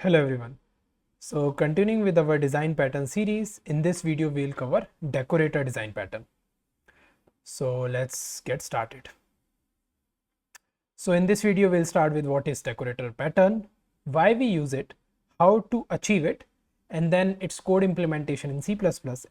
Hello everyone. So continuing with our design pattern series, in this video we'll cover decorator design pattern. So let's get started. So in this video we'll start with what is decorator pattern, why we use it, how to achieve it, and then its code implementation in C++,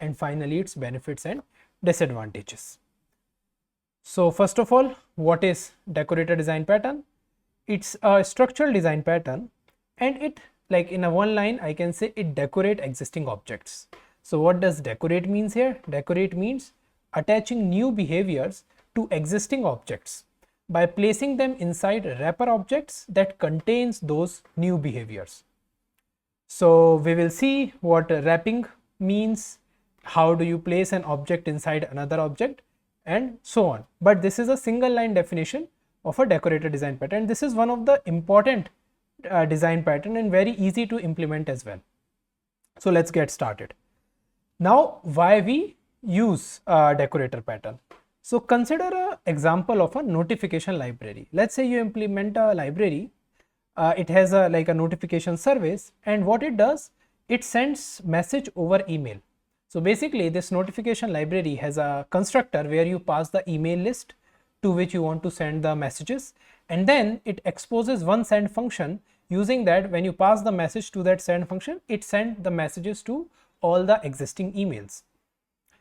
and finally its benefits and disadvantages. So first of all, what is decorator design pattern? It's a structural design pattern, and it, like in a one line I can say, it decorate existing objects. So what does decorate means here? Decorate means attaching new behaviors to existing objects by placing them inside wrapper objects that contains those new behaviors. So we will see what wrapping means, how do you place an object inside another object, and so on. But this is a single line definition of a decorator design pattern. This is one of the important design pattern and very easy to implement as well. So let's get started. Now why we use decorator pattern? So consider an example of a notification library. Let's say you implement a library. It has like a notification service, and what it does, it sends message over email. So basically this notification library has a constructor where you pass the email list to which you want to send the messages, and then it exposes one send function. Using that, when you pass the message to that send function, it sends the messages to all the existing emails.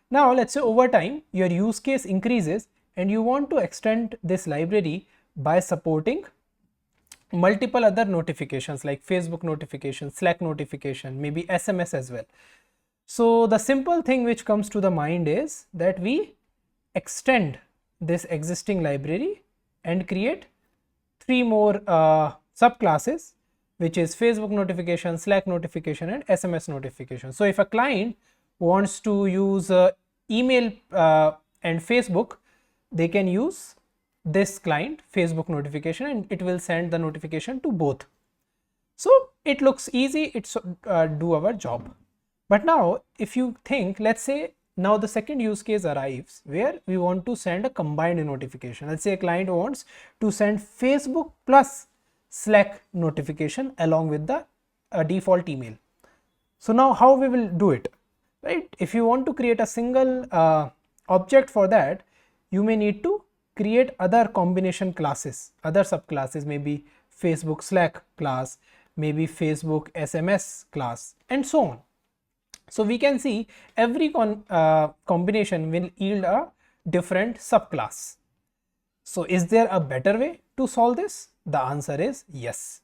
Now let's say over time your use case increases and you want to extend this library by supporting multiple other notifications like Facebook notification, Slack notification, maybe SMS as well. So the simple thing which comes to the mind is that we extend this existing library and create three more subclasses, which is Facebook notification, Slack notification, and SMS notification. So if a client wants to use email and Facebook, they can use this client Facebook notification and it will send the notification to both. So it looks easy, it's do our job. But now if you think, let's say now the second use case arrives where we want to send a combined notification. Let's say a client wants to send Facebook plus Slack notification along with the default email. So now how we will do it, right? If you want to create a single object for that, you may need to create other combination classes, other subclasses, maybe Facebook Slack class, maybe Facebook SMS class, and so on. So we can see every combination will yield a different subclass. So is there a better way to solve this? The answer is yes.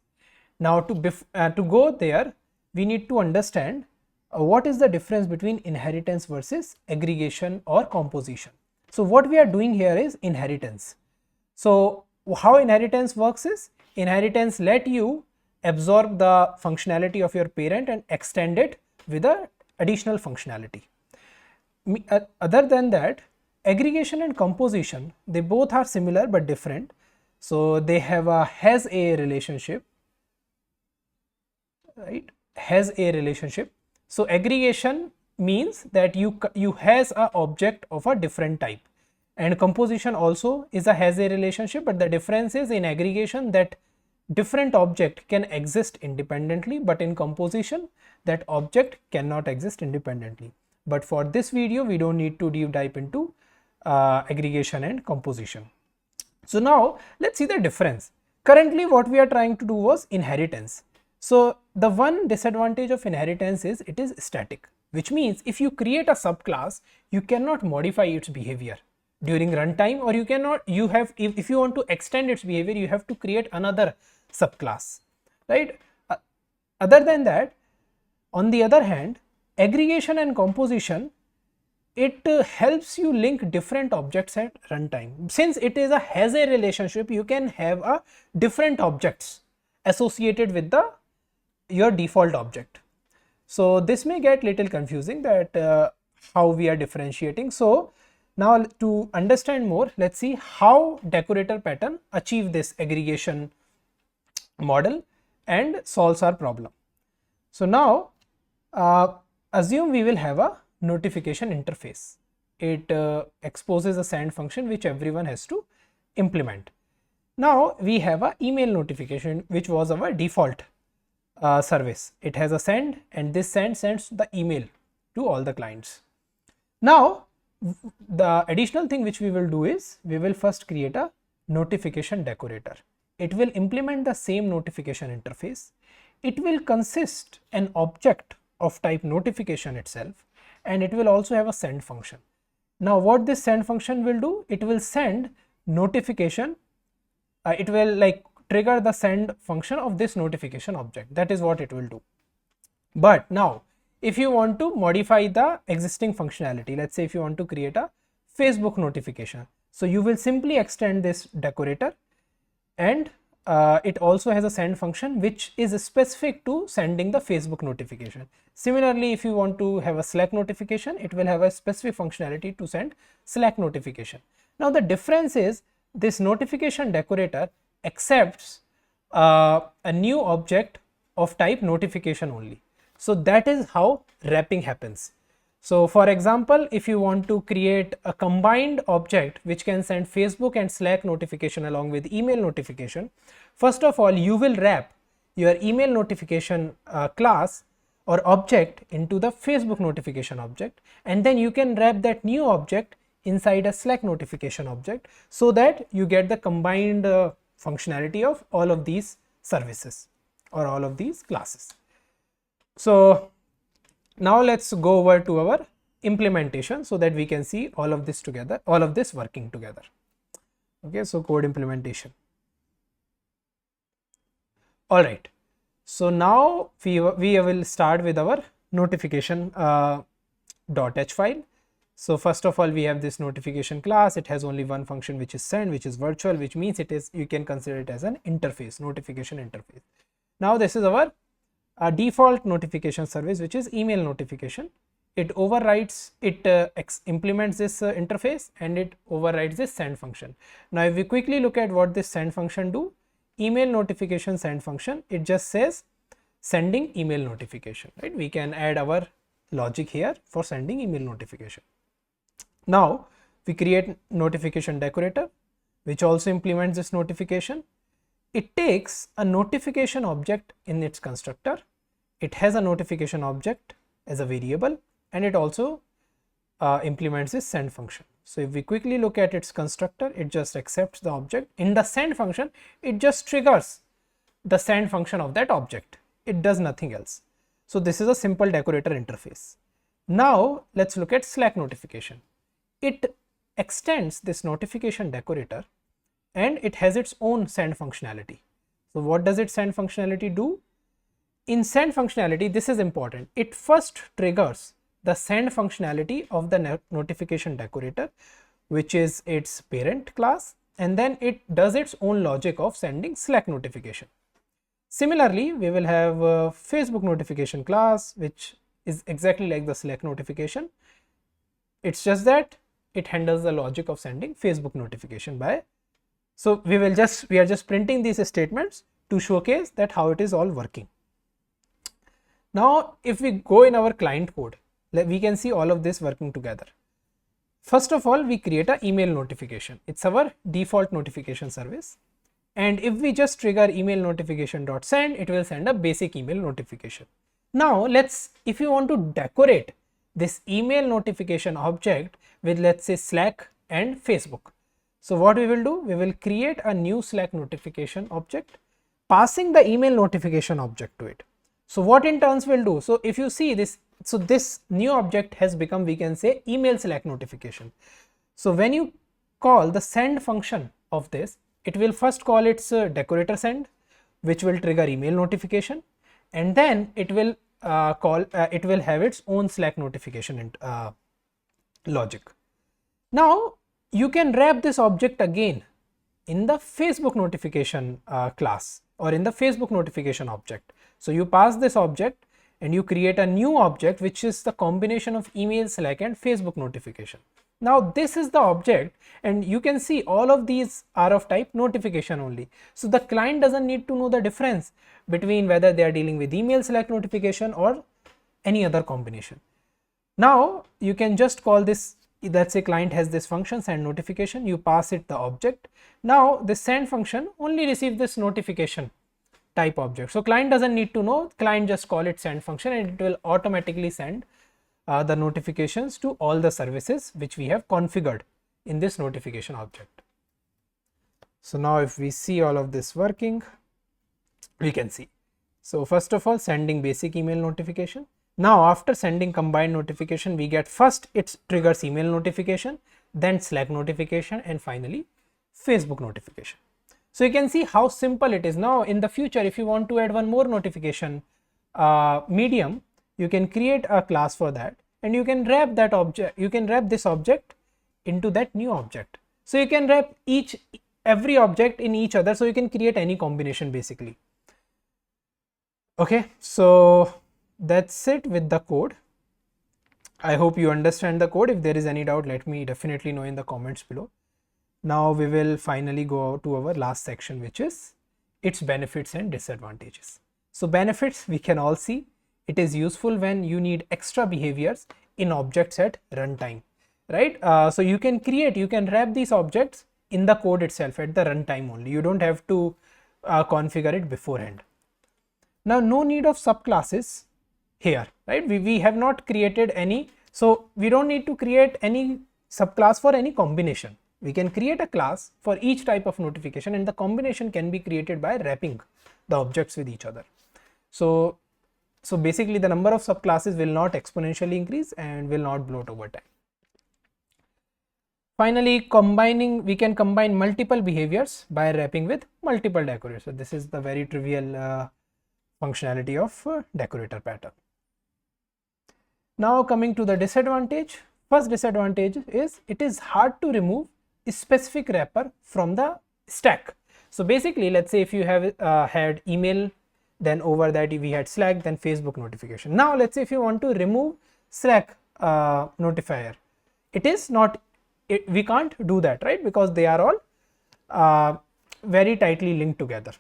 Now to go there, we need to understand what is the difference between inheritance versus aggregation or composition. So what we are doing here is inheritance. So how inheritance works is, inheritance let you absorb the functionality of your parent and extend it with a additional functionality. Other than that, aggregation and composition, they both are similar but different. So they have a has a relationship, right? Has a relationship. So aggregation means that you has a object of a different type, and composition also is a has a relationship, but the difference is in aggregation that different object can exist independently, but in composition that object cannot exist independently. But for this video we don't need to deep dive into aggregation and composition. So now let's see the difference. Currently what we are trying to do was inheritance. So the one disadvantage of inheritance is it is static, which means if you create a subclass, you cannot modify its behavior during runtime, or if you want to extend its behavior, you have to create another subclass, right? Other than that, on the other hand, aggregation and composition, it helps you link different objects at runtime. Since it is a has a relationship, you can have a different objects associated with your default object. So this may get little confusing that how we are differentiating. So now to understand more, let's see how decorator pattern achieve this aggregation model and solves our problem. So now assume we will have a notification interface. It exposes a send function which everyone has to implement. Now we have a email notification which was our default service. It has a send, and this sends the email to all the clients. Now the additional thing which we will do is we will first create a notification decorator. It will implement the same notification interface. It will consist an object of type notification itself, and it will also have a send function. Now what this send function will do, it will send notification, it will like trigger the send function of this notification object. That is what it will do. But now if you want to modify the existing functionality, let's say if you want to create a Facebook notification, so you will simply extend this decorator, and it also has a send function which is specific to sending the Facebook notification. Similarly, if you want to have a Slack notification, it will have a specific functionality to send Slack notification. Now the difference is this notification decorator accepts a new object of type notification only. So that is how wrapping happens. So for example, if you want to create a combined object which can send Facebook and Slack notification along with email notification, first of all you will wrap your email notification class or object into the Facebook notification object, and then you can wrap that new object inside a Slack notification object, so that you get the combined functionality of all of these services or all of these classes. So now let's go over to our implementation so that we can see all of this together, all of this working together. Okay, so code implementation. All right, so now we will start with our notification .h file. So first of all, we have this notification class. It has only one function, which is send, which is virtual, which means it is, you can consider it as an interface, notification interface. Now this is our default notification service, which is email notification. It overrides, it implements this interface, and it overrides this send function. Now if we quickly look at what this send function do, email notification send function, it just says sending email notification, right? We can add our logic here for sending email notification. Now we create notification decorator, which also implements this notification. It takes a notification object in its constructor. It has a notification object as a variable, and it also implements this send function. So if we quickly look at its constructor, it just accepts the object. In the send function, it just triggers the send function of that object. It does nothing else. So this is a simple decorator interface. Now let's look at Slack notification. It extends this notification decorator, and it has its own send functionality. So what does its send functionality do? In send functionality, this is important. It first triggers the send functionality of the notification decorator, which is its parent class, and then it does its own logic of sending Slack notification. Similarly, we will have a Facebook notification class, which is exactly like the Slack notification. It's just that it handles the logic of sending Facebook notification by. So we are just printing these statements to showcase that how it is all working. Now if we go in our client code, we can see all of this working together. First of all, we create an email notification. It's our default notification service, and if we just trigger email notification.send, it will send a basic email notification. Now if you want to decorate this email notification object with, let's say, Slack and Facebook, so what we will do, we will create a new Slack notification object, passing the email notification object to it. So what in turns will do, so if you see this, so this new object has become, we can say, email Slack notification. So when you call the send function of this, it will first call its decorator send, which will trigger email notification, and then it will it will have its own Slack notification logic. Now you can wrap this object again in the Facebook notification class or in the Facebook notification object. So you pass this object and you create a new object, which is the combination of email, Slack and Facebook notification. Now this is the object, and you can see all of these are of type notification only. So the client doesn't need to know the difference between whether they are dealing with email, Slack notification or any other combination. Now you can just call this, let's say client has this function send notification, you pass it the object. Now the send function only receives this notification type object. So client doesn't need to know, client just call it send function and it will automatically send the notifications to all the services which we have configured in this notification object. So now if we see all of this working, we can see. So first of all, sending basic email notification. Now after sending combined notification, we get first it triggers email notification, then Slack notification, and finally Facebook notification. So you can see how simple it is. Now in the future, if you want to add one more notification medium, you can create a class for that and you can wrap that object, you can wrap this object into that new object. So you can wrap every object in each other, so you can create any combination basically. Okay, so that's it with the code. I hope you understand the code. If there is any doubt, let me definitely know in the comments below. Now we will finally go to our last section, which is its benefits and disadvantages. So benefits, we can all see it is useful when you need extra behaviors in objects at runtime, right? So you can wrap these objects in the code itself at the runtime only. You don't have to configure it beforehand. Now no need of subclasses here, right? We have not created any, so we don't need to create any subclass for any combination. We can create a class for each type of notification and the combination can be created by wrapping the objects with each other. So basically the number of subclasses will not exponentially increase and will not bloat over time. Finally, we can combine multiple behaviors by wrapping with multiple decorators. So this is the very trivial functionality of decorator pattern. Now coming to the disadvantage. First disadvantage is it is hard to remove a specific wrapper from the stack. So basically, let's say if you have had email, then over that we had Slack, then Facebook notification. Now let's say if you want to remove Slack notifier, we can't do that, right? Because they are all very tightly linked together,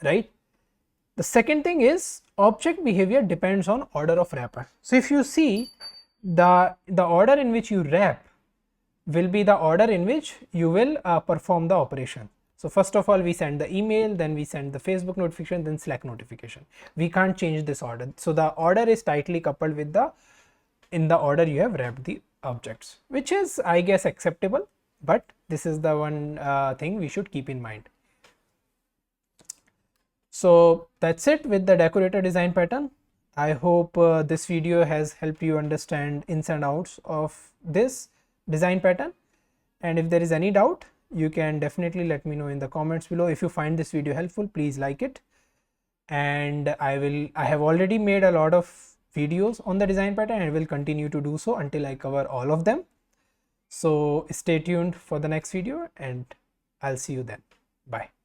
right? The second thing is object behavior depends on order of wrapper. So if you see the order in which you wrap will be the order in which you will perform the operation. So first of all we send the email, then we send the Facebook notification, then Slack notification. We can't change this order. So the order is tightly coupled with in the order you have wrapped the objects, which is I guess acceptable, but this is the one thing we should keep in mind. So that's it with the decorator design pattern. I hope this video has helped you understand ins and outs of this design pattern, and if there is any doubt you can definitely let me know in the comments below. If you find this video helpful, please like it, and I have already made a lot of videos on the design pattern and will continue to do so until I cover all of them. So stay tuned for the next video and I'll see you then. Bye.